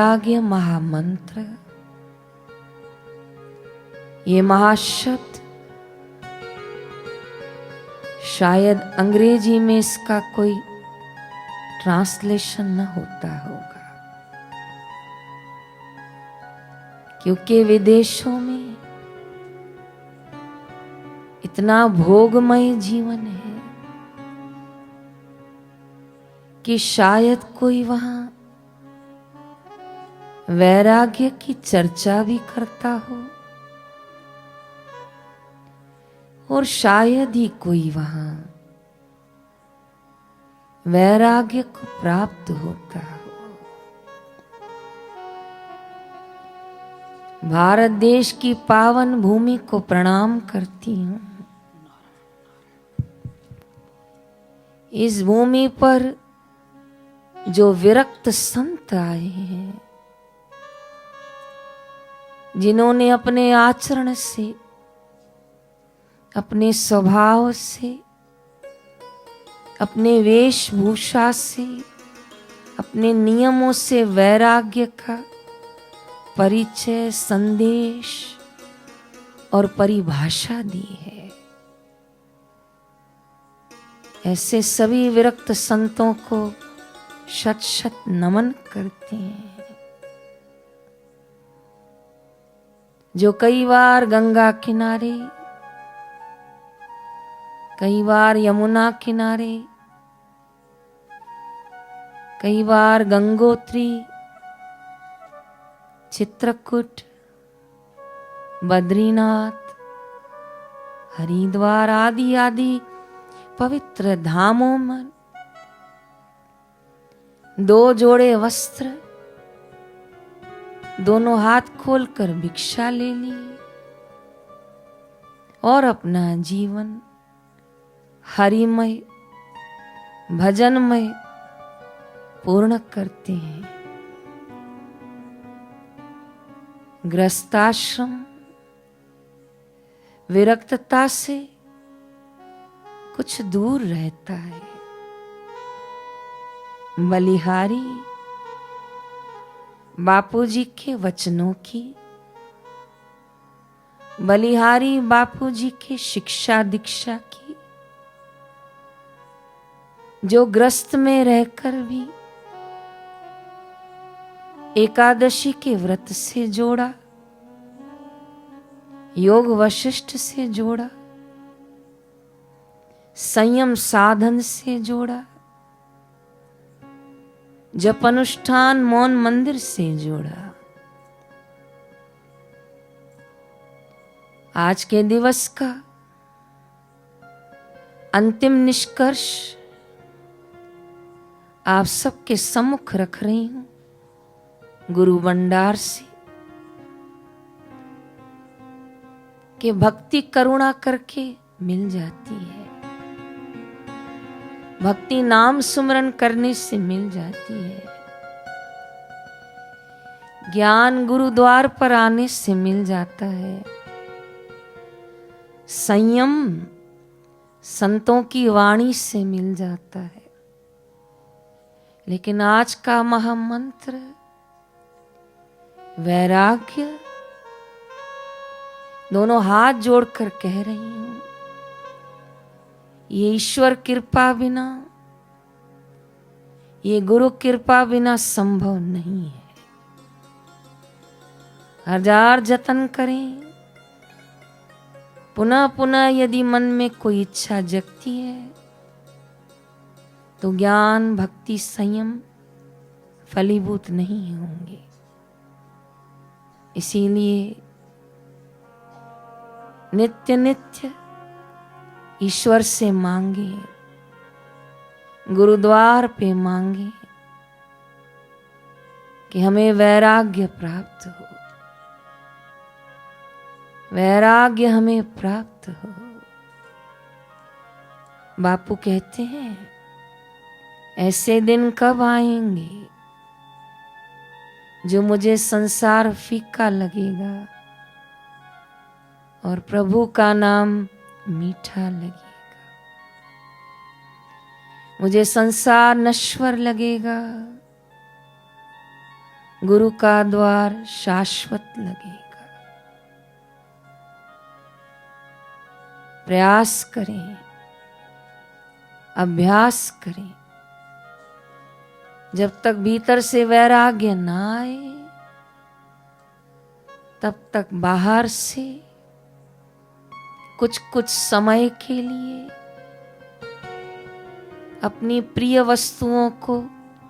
वैराग्य महामंत्र, ये महाशब्द शायद अंग्रेजी में इसका कोई ट्रांसलेशन न होता होगा, क्योंकि विदेशों में इतना भोगमय जीवन है कि शायद कोई वहां वैराग्य की चर्चा भी करता हो, और शायद ही कोई वहां वैराग्य को प्राप्त होता हो। भारत देश की पावन भूमि को प्रणाम करती हूं। इस भूमि पर जो विरक्त संत आए हैं, जिन्होंने अपने आचरण से, अपने स्वभाव से, अपने वेशभूषा से, अपने नियमों से वैराग्य का परिचय, संदेश और परिभाषा दी है, ऐसे सभी विरक्त संतों को शत शत नमन करते हैं, जो कई बार गंगा किनारे, कई बार यमुना किनारे, कई बार गंगोत्री, चित्रकूट, बद्रीनाथ, हरिद्वार आदि आदि पवित्र धामों में दो जोड़े वस्त्र, दोनों हाथ खोलकर भिक्षा ले ली और अपना जीवन हरिमय, भजनमय पूर्ण करते हैं। गृहस्थाश्रम विरक्तता से कुछ दूर रहता है। बलिहारी बापूजी के वचनों की, बलिहारी बापूजी के शिक्षा दीक्षा की, जो ग्रस्त में रहकर भी एकादशी के व्रत से जोड़ा, योग वशिष्ठ से जोड़ा, संयम साधन से जोड़ा, जप अनुष्ठान मौन मंदिर से जोड़ा। आज के दिवस का अंतिम निष्कर्ष आप सबके सम्मुख रख रही हूं, गुरु भंडार से, कि भक्ति करुणा करके मिल जाती है, भक्ति नाम सुमरन करने से मिल जाती है, ज्ञान गुरुद्वार पर आने से मिल जाता है, संयम संतों की वाणी से मिल जाता है। लेकिन आज का महामंत्र वैराग्य, दोनों हाथ जोड़कर कह रही हूं, ये ईश्वर कृपा बिना, ये गुरु कृपा बिना संभव नहीं है। हजार जतन करें, पुनः पुनः यदि मन में कोई इच्छा जगती है, तो ज्ञान भक्ति संयम फलीभूत नहीं होंगे। इसीलिए नित्य नित्य ईश्वर से मांगे, गुरुद्वार पे मांगे कि हमें वैराग्य प्राप्त हो, वैराग्य हमें प्राप्त हो। बापू कहते हैं, ऐसे दिन कब आएंगे जो मुझे संसार फीका लगेगा और प्रभु का नाम मीठा लगेगा। मुझे संसार नश्वर लगेगा गुरु का द्वार शाश्वत लगेगा। प्रयास करें, अभ्यास करें। जब तक भीतर से वैराग्य ना आए तब तक बाहर से कुछ कुछ समय के लिए अपनी प्रिय वस्तुओं को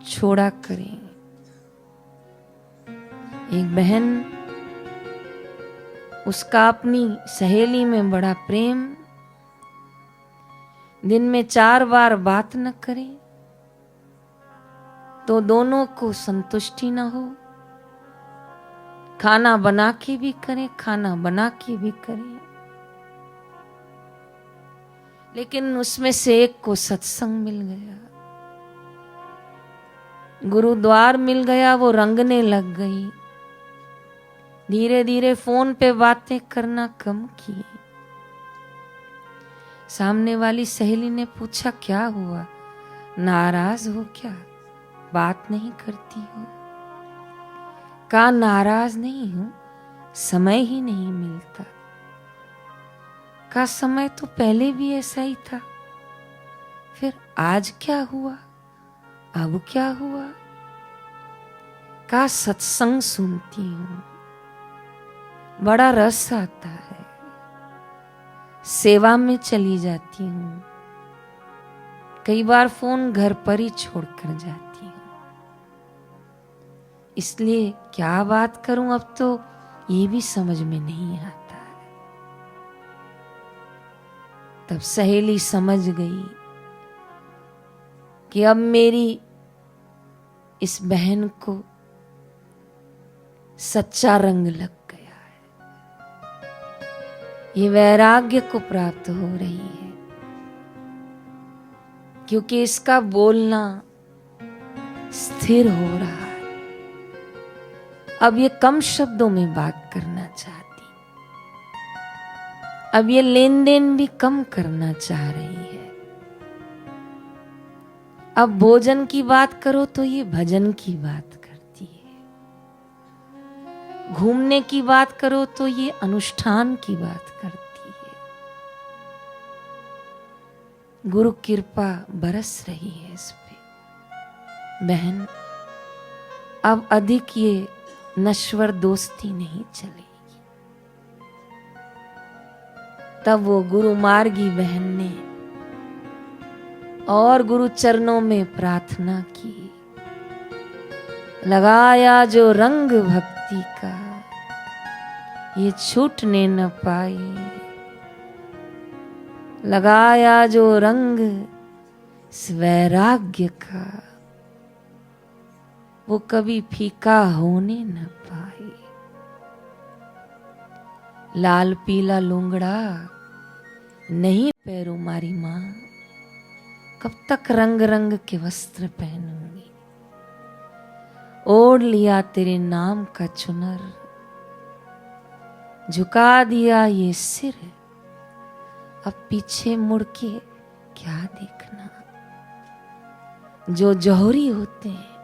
छोड़ा करें। एक बहन, उसका अपनी सहेली में बड़ा प्रेम, दिन में 4 बार बात न करें तो दोनों को संतुष्टि न हो। खाना बना के भी करें, खाना बना के भी करें, लेकिन उसमें से एक को सत्संग मिल गया, गुरुद्वार मिल गया, वो रंगने लग गई। धीरे धीरे फोन पे बातें करना कम की। सामने वाली सहेली ने पूछा, क्या हुआ, नाराज हो क्या, बात नहीं करती हो? कहा, नाराज नहीं हूं, समय ही नहीं मिलता। कहा, समय तो पहले भी ऐसा ही था, फिर आज क्या हुआ, अब क्या हुआ? कहा, सत्संग सुनती हूं, बड़ा रस आता है, सेवा में चली जाती हूं, कई बार फोन घर पर ही छोड़कर जाती हूं, इसलिए क्या बात करूं, अब तो ये भी समझ में नहीं आता है। तब सहेली समझ गई कि अब मेरी इस बहन को सच्चा रंग लग गया है, ये वैराग्य को प्राप्त हो रही है, क्योंकि इसका बोलना स्थिर हो रहा है। अब ये कम शब्दों में बात करना चाहती, अब ये लेन देन भी कम करना चाह रही है। अब भोजन की बात करो तो ये भजन की बात करती है, घूमने की बात करो तो ये अनुष्ठान की बात करती है। गुरु कृपा बरस रही है इस पे। बहन, अब अधिक ये नश्वर दोस्ती नहीं चलेगी। तब वो गुरु मार्गी बहन ने और गुरु चरणों में प्रार्थना की, लगाया जो रंग भक्ति का, ये छूटने न पाए, लगाया जो रंग वैराग्य का, वो कभी फीका होने न पाए। लाल पीला लूंगड़ा नहीं पैरों मारी माँ, कब तक रंग रंग के वस्त्र पहनूंगी। ओढ़ लिया तेरे नाम का चुनर, झुका दिया ये सिर, अब पीछे मुड़ के क्या देखना। जो जौहरी होते हैं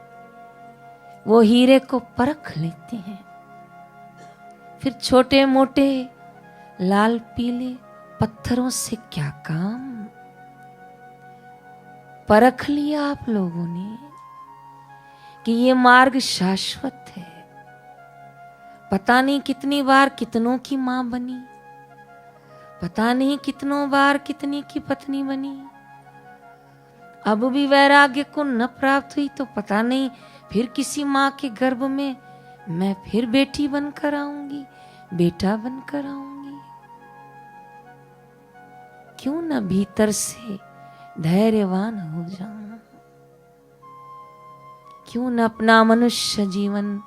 वो हीरे को परख लेते हैं, फिर छोटे मोटे लाल पीले पत्थरों से क्या काम। परख लिया आप लोगों ने कि ये मार्ग शाश्वत है। पता नहीं कितनी बार कितनों की मां बनी, पता नहीं कितनों बार कितनी की पत्नी बनी, अब भी वैराग्य को न प्राप्त हुई तो पता नहीं फिर किसी माँ के गर्भ में मैं फिर बेटी बनकर आऊंगी, बेटा बनकर आऊंगी। क्यों न भीतर से धैर्यवान हो जाऊं, क्यों न अपना मनुष्य जीवन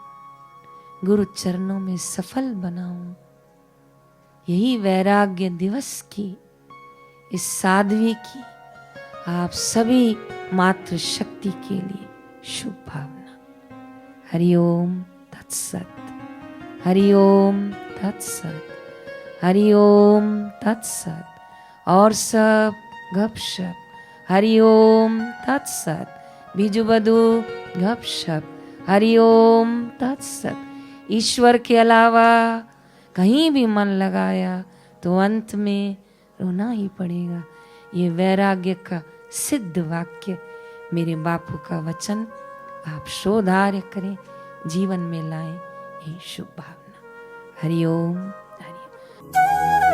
गुरु चरणों में सफल बनाऊं। यही वैराग्य दिवस की, इस साध्वी की आप सभी मातृ शक्ति के लिए शुभ भावना। हरि ओम तत्सत, हरि ओम तत्सत, हरि ओम तत्सत। और सब गपशप, हरि ओम तत्सत। बीजू बधू गपशप, हरिओम तत्सत। ईश्वर के अलावा कहीं भी मन लगाया तो अंत में रोना ही पड़ेगा। ये वैराग्य का सिद्ध वाक्य, मेरे बापू का वचन आप शोधार्य करें, जीवन में लाएं, यही शुभ भावना। हरिओम हरिओम।